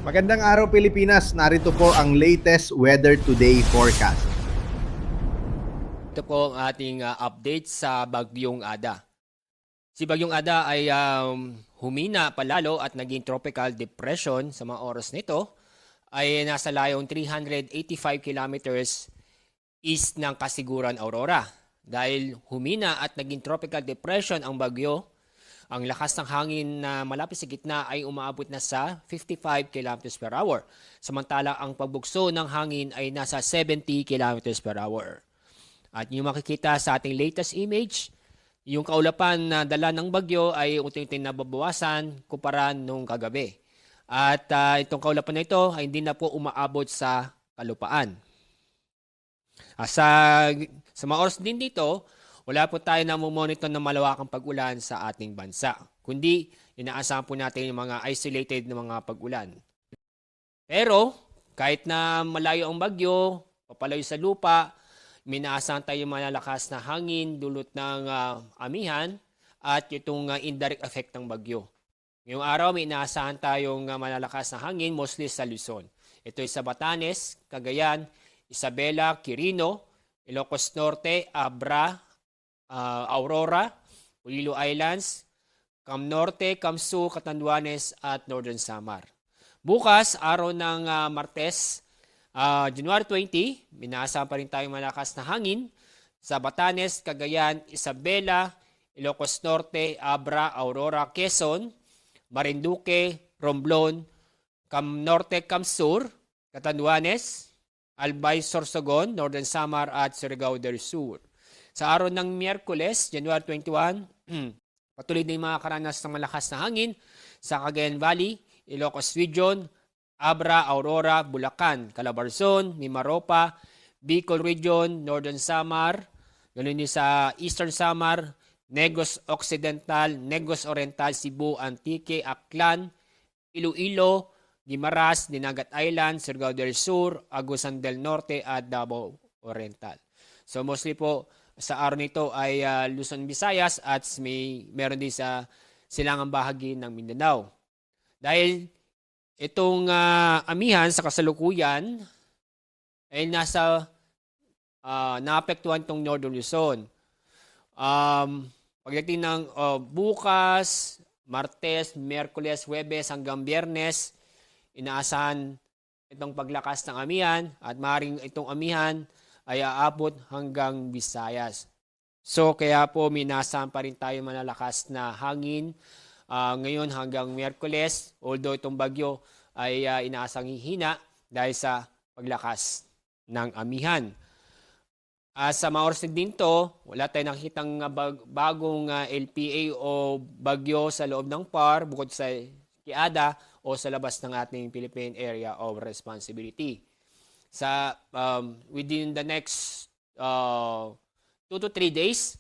Magandang araw Pilipinas, narito po ang latest Weather Today forecast. Ito po ang ating update sa Bagyong Ada. Si Bagyong Ada ay humina palalo at naging tropical depression sa mga oras nito ay nasa layong 385 kilometers east ng Kasiguran, Aurora. Dahil humina at naging tropical depression ang bagyo, ang lakas ng hangin na malapit sa gitna ay umaabot na sa 55 kilometers per hour. Samantala ang pagbugso ng hangin ay nasa 70 kilometers per hour. At yung makikita sa ating latest image, yung kaulapan na dala ng bagyo ay unti-unti nababawasan kumpara nung kagabi. At itong kaulapan na ito ay hindi na po umaabot sa kalupaan. Sa mga oras din dito, wala po tayo na monitor ng malawakang pag-ulan sa ating bansa. Kundi, inaasahan po natin yung mga isolated na mga pag-ulan. Pero, kahit na malayo ang bagyo, papalayo sa lupa, minaasahan tayo malalakas na hangin dulot ng amihan at itong indirect effect ng bagyo. Ngayong araw, may inaasahan tayong malalakas na hangin mostly sa Luzon. Ito ay sa Batanes, Cagayan, Isabela, Quirino, Ilocos Norte, Abra, Aurora, Iloilo Islands, Cam Norte, Camsu, Catanduanes at Northern Samar. Bukas, araw ng Martes, January 20, minaasahan pa rin tayong malakas na hangin sa Batanes, Cagayan, Isabela, Ilocos Norte, Abra, Aurora, Quezon, Marinduque, Romblon, Cam Norte, Cam Sur, Catanduanes, Albay, Sorsogon, Northern Samar at Surigao del Sur. Sa araw ng Miyerkules, January 21, patuloy na yung mga karanas ng malakas na hangin sa Cagayan Valley, Ilocos Region, Abra, Aurora, Bulacan, Calabarzon, Mimaropa, Bicol Region, Northern Samar, ganoon din sa Eastern Samar, Negros Occidental, Negros Oriental, Cebu, Antique, Aklan, Iloilo, Guimaras, Dinagat Island, Surigao del Sur, Agusan del Norte at Davao Oriental. So mostly po sa araw nito ay Luzon, Visayas at meron din sa silangang bahagi ng Mindanao. Dahil itong amihan sa kasalukuyan ay naapektuhan itong Northern Luzon. Pagdating ng bukas, Martes, Miyerkules, Huwebes hanggang Biyernes, inaasahan itong paglakas ng amihan at maaaring itong amihan ay aabot hanggang Visayas. So kaya po minasahan pa rin tayo malalakas na hangin ngayon hanggang Miyerkules, although itong bagyo ay inaasang hihina dahil sa paglakas ng amihan. Sa mga oras din to, wala tayong nakitang bagong LPA o bagyo sa loob ng PAR bukod sa Kiada o sa labas ng ating Philippine Area of Responsibility. Within the next 2 to 3 days,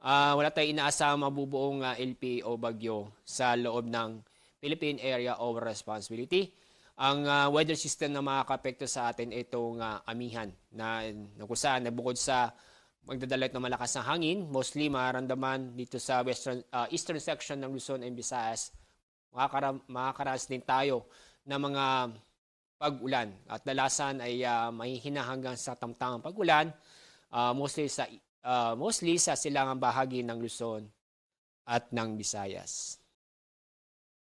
wala tayong inaasahang mabubuong LPA o bagyo sa loob ng Philippine Area of Responsibility. Ang weather system na makakapekto sa atin itong amihan na kung saan bukod sa magdadala ng malakas na hangin, mostly mararamdaman dito sa eastern section ng Luzon and Visayas, makakaranas din tayo ng mga pag-ulan at dalasan ay mahihina hanggang sa tamtamang pag-ulan mostly sa silangang bahagi ng Luzon at ng Visayas.